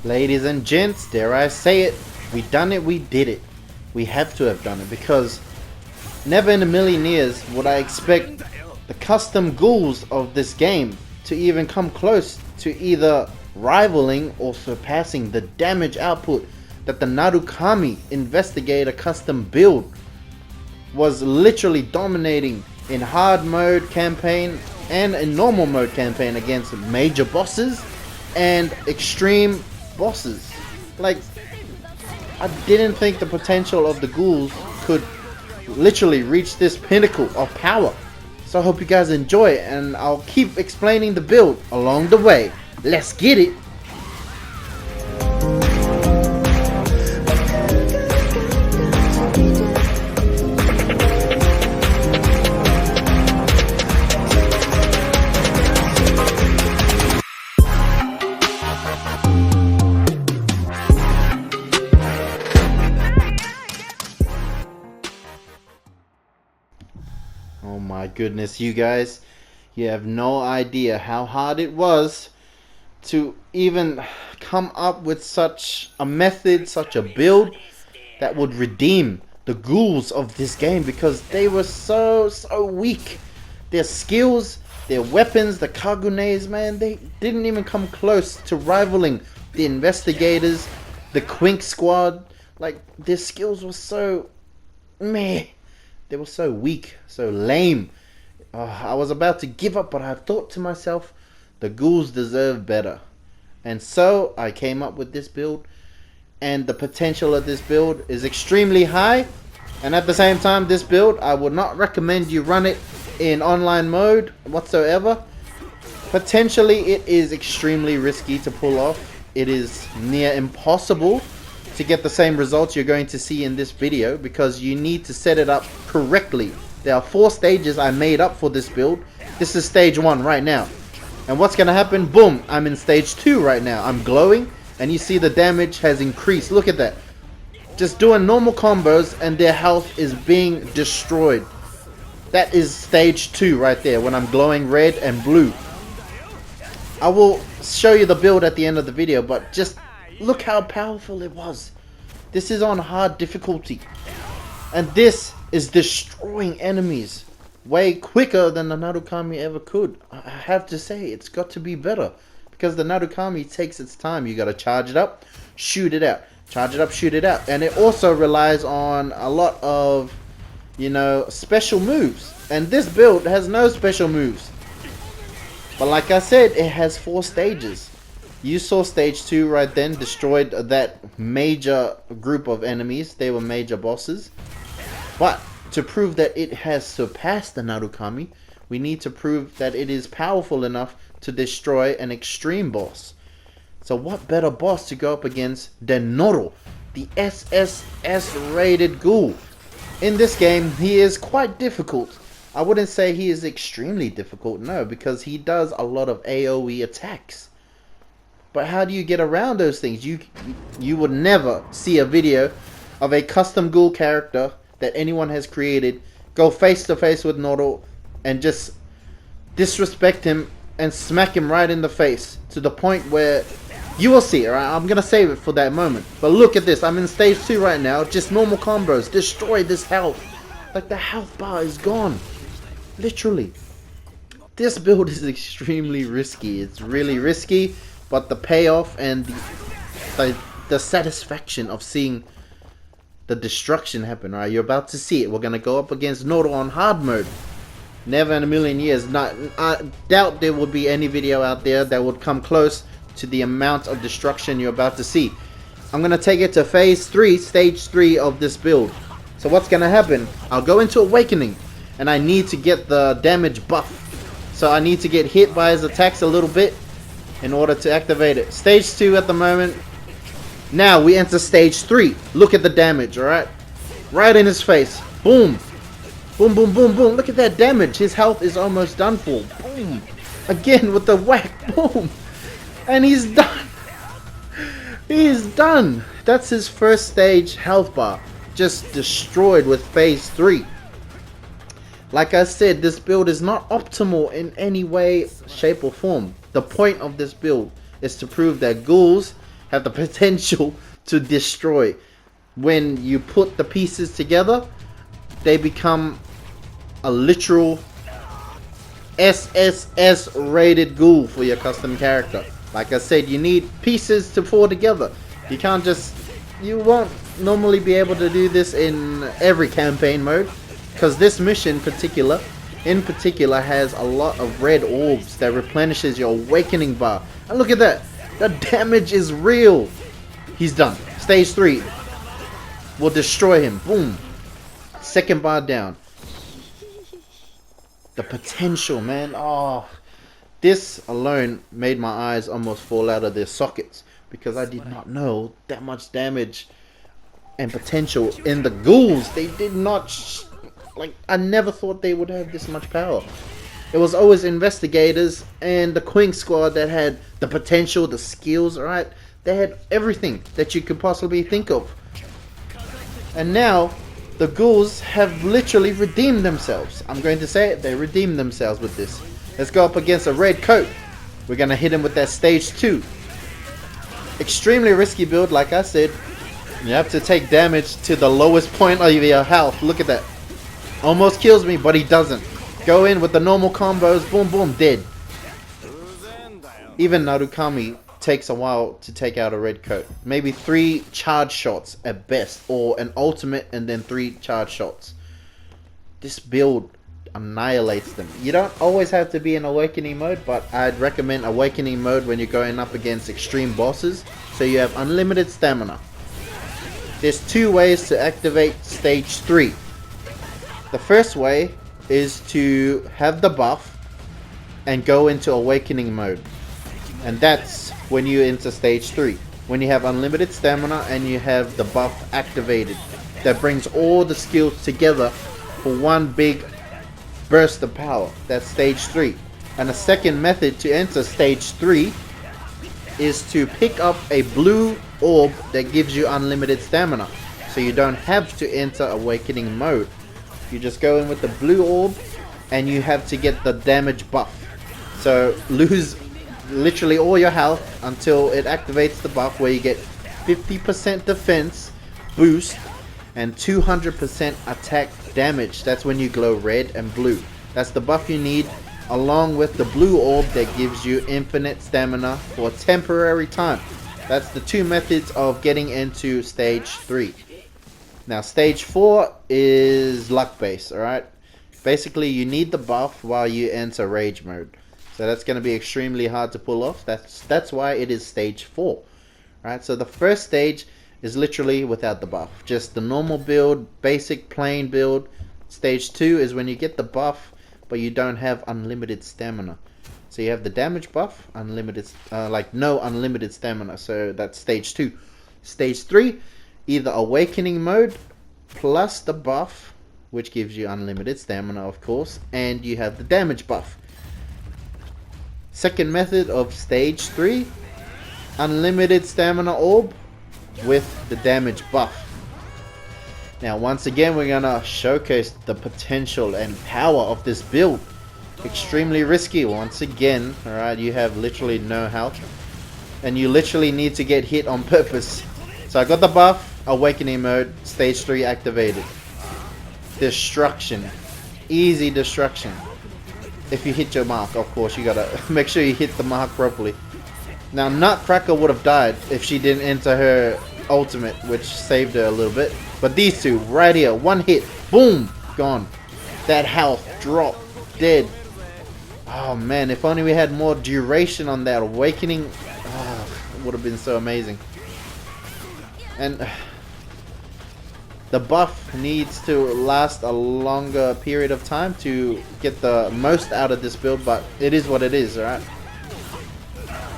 Ladies and gents, dare I say it, we done it, we did it. We have to have done it because never in a million years would I expect the custom ghouls of this game to even come close to either rivaling or surpassing the damage output that the Narukami Investigator custom build was literally dominating in hard mode campaign and in normal mode campaign against major bosses and extreme bosses. Like, I didn't think the potential of the ghouls could literally reach this pinnacle of power. So I hope you guys enjoy it, and I'll keep explaining the build along the way. Let's get it! Oh my goodness, you guys, you have no idea how hard it was to even come up with such a method, such a build that would redeem the ghouls of this game, because they were so weak. Their skills, their weapons, the kagunes, man, they didn't even come close to rivaling the investigators, the Quink squad. Like, their skills were so meh. They were so weak, so lame. I was about to give up, but I thought to myself, the ghouls deserve better. And so I came up with this build, and the potential of this build is extremely high. And at the same time, this build, I would not recommend you run it in online mode whatsoever. Potentially, it is extremely risky to pull off. It is near impossible to get the same results you're going to see in this video, because you need to set it up correctly. There are 4 stages I made up for this build. This is stage 1 right now. And what's gonna happen? Boom, I'm in stage 2 right now. I'm glowing, and you see the damage has increased. Look at that. Just doing normal combos and their health is being destroyed. That is stage 2 right there, when I'm glowing red and blue. I will show you the build at the end of the video, but just look how powerful it was. This is on hard difficulty, and this is destroying enemies way quicker than the Narukami ever could. I have to say, it's got to be better, because the Narukami takes its time. You gotta charge it up, shoot it out, charge it up, shoot it out. And it also relies on a lot of, you know, special moves, and this build has no special moves. But like I said, it has 4 stages. You saw stage 2 right then, destroyed that major group of enemies. They were major bosses. But to prove that it has surpassed the Narukami, we need to prove that it is powerful enough to destroy an extreme boss. So what better boss to go up against than Noro, the SSS rated ghoul. In this game, he is quite difficult. I wouldn't say he is extremely difficult, no, because he does a lot of AoE attacks. But how do you get around those things? You would never see a video of a custom ghoul character that anyone has created go face to face with Noro and just disrespect him and smack him right in the face, to the point where you will see. Alright, I'm gonna save it for that moment. But look at this. I'm in stage 2 right now. Just normal combos. Destroy this health. Like, the health bar is gone. Literally. This build is extremely risky. It's really risky. But the payoff and the satisfaction of seeing the destruction happen, right? You're about to see it. We're gonna go up against Noro on hard mode. Never in a million years. I doubt there would be any video out there that would come close to the amount of destruction you're about to see. I'm gonna take it to phase 3, stage 3 of this build. So what's gonna happen? I'll go into Awakening, and I need to get the damage buff. So I need to get hit by his attacks a little bit in order to activate it. Stage 2 at the moment. Now we enter stage 3. Look at the damage, alright? Right in his face. Boom. Boom, boom, boom, boom. Look at that damage. His health is almost done for. Boom. Again with the whack. Boom. And he's done. He's done. That's his first stage health bar. Just destroyed with phase 3. Like I said, this build is not optimal in any way, shape or form. The point of this build is to prove that ghouls have the potential to destroy. When you put the pieces together, they become a literal SSS rated ghoul for your custom character. Like I said, you need pieces to fall together. You can't just... You won't normally be able to do this in every campaign mode, because this mission in particular has a lot of red orbs that replenishes your awakening bar. And look at that, the damage is real. He's done. Stage 3 will destroy him. Boom. Second bar down. The potential, man. Oh, this alone made my eyes almost fall out of their sockets, because I did not know that much damage and potential in the ghouls. They did not like, I never thought they would have this much power. It was always investigators and the Queen squad that had the potential, the skills, right? They had everything that you could possibly think of. And now the ghouls have literally redeemed themselves. I'm going to say it, they redeemed themselves with this. Let's go up against a red coat. We're going to hit him with that stage 2. Extremely risky build, like I said. You have to take damage to the lowest point of your health. Look at that. Almost kills me, but he doesn't. Go in with the normal combos. Boom, boom, dead. Even Narukami takes a while to take out a red coat. Maybe 3 charge shots at best. Or an ultimate and then 3 charge shots. This build annihilates them. You don't always have to be in awakening mode, but I'd recommend awakening mode when you're going up against extreme bosses, so you have unlimited stamina. There's 2 ways to activate stage 3. The first way is to have the buff and go into awakening mode, and that's when you enter stage 3, when you have unlimited stamina and you have the buff activated. That brings all the skills together for one big burst of power. That's stage 3. And the second method to enter stage 3 is to pick up a blue orb that gives you unlimited stamina, so you don't have to enter awakening mode. You just go in with the blue orb and you have to get the damage buff. So lose literally all your health until it activates the buff, where you get 50% defense boost and 200% attack damage. That's when you glow red and blue. That's the buff you need, along with the blue orb that gives you infinite stamina for a temporary time. That's the 2 methods of getting into stage 3. Now stage 4 is luck based, alright? Basically you need the buff while you enter rage mode. So that's going to be extremely hard to pull off. That's why it is stage 4. Right? So the first stage is literally without the buff. Just the normal build, basic plain build. Stage 2 is when you get the buff, but you don't have unlimited stamina. So you have the damage buff, unlimited, like no unlimited stamina. So that's stage 2. Stage 3, either awakening mode plus the buff, which gives you unlimited stamina, of course, and you have the damage buff. Second method of stage 3, unlimited stamina orb with the damage buff. Now once again we're gonna showcase the potential and power of this build. Extremely risky once again, alright? You have literally no health and you literally need to get hit on purpose. So I got the buff, awakening mode, stage 3 activated. Destruction, easy destruction. If you hit your mark, of course, you gotta make sure you hit the mark properly. Now Nutcracker would have died if she didn't enter her ultimate, which saved her a little bit. But these two right here, one hit, boom, gone. That health drop, dead. Oh man, if only we had more duration on that awakening, it would have been so amazing. And the buff needs to last a longer period of time to get the most out of this build, but it is what it is, alright?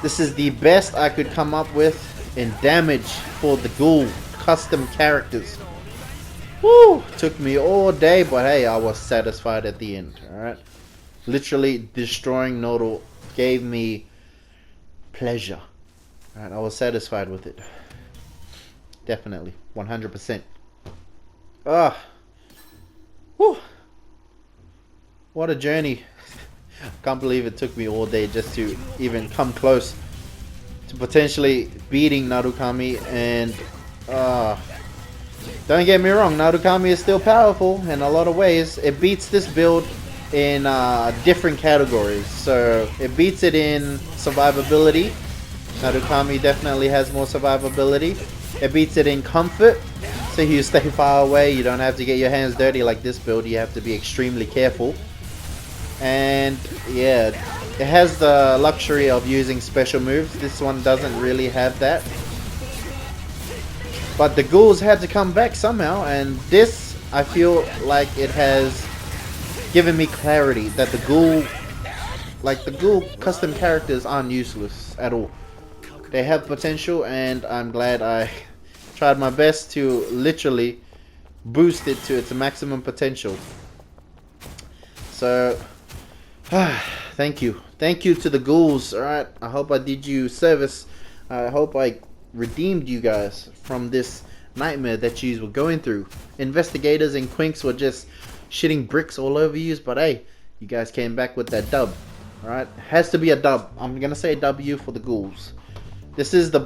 This is the best I could come up with in damage for the ghoul custom characters. Woo! Took me all day, but hey, I was satisfied at the end, alright? Literally destroying Nodal gave me pleasure. Alright, I was satisfied with it. Definitely, 100%. Ah, whew. What a journey. Can't believe it took me all day just to even come close to potentially beating Narukami. And don't get me wrong, Narukami is still powerful in a lot of ways. It beats this build in different categories. So it beats it in survivability. Narukami definitely has more survivability. It beats it in comfort. So you stay far away, you don't have to get your hands dirty like this build. You have to be extremely careful. And yeah, it has the luxury of using special moves. This one doesn't really have that. But the ghouls had to come back somehow, and this, I feel like it has given me clarity that the ghoul custom characters aren't useless at all. They have potential, and I'm glad I tried my best to literally boost it to its maximum potential. So thank you to the ghouls. Alright, I hope I did you service. I hope I redeemed you guys from this nightmare that you were going through. Investigators and Quinks were just shitting bricks all over you, but hey, you guys came back with that dub. Alright, has to be a dub. I'm gonna say W for the ghouls. This is the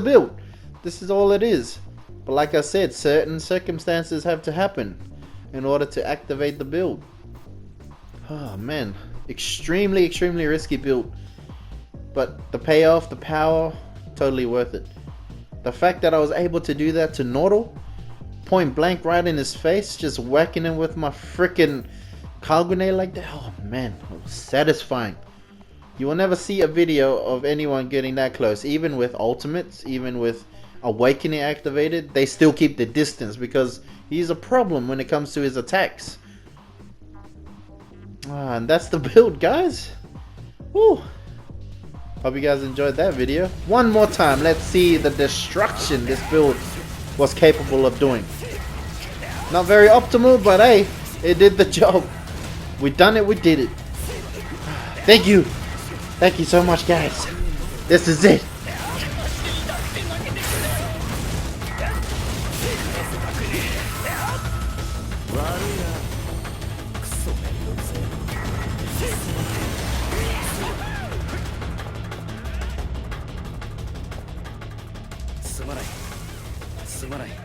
build. This is all it is. But like I said, certain circumstances have to happen in order to activate the build. Oh man, extremely risky build. But the payoff, the power, totally worth it. The fact that I was able to do that to Nordle, point blank right in his face, just whacking him with my freaking car grenade like that. Oh man, it was satisfying. You will never see a video of anyone getting that close. Even with ultimates, even with Awakening activated, they still keep the distance because he's a problem when it comes to his attacks. And that's the build, guys. Woo. Hope you guys enjoyed that video. One more time, let's see the destruction this build was capable of doing. Not very optimal, but hey, it did the job. We done it, we did it. Thank you. Thank you so much, guys. This is it. Sumanai.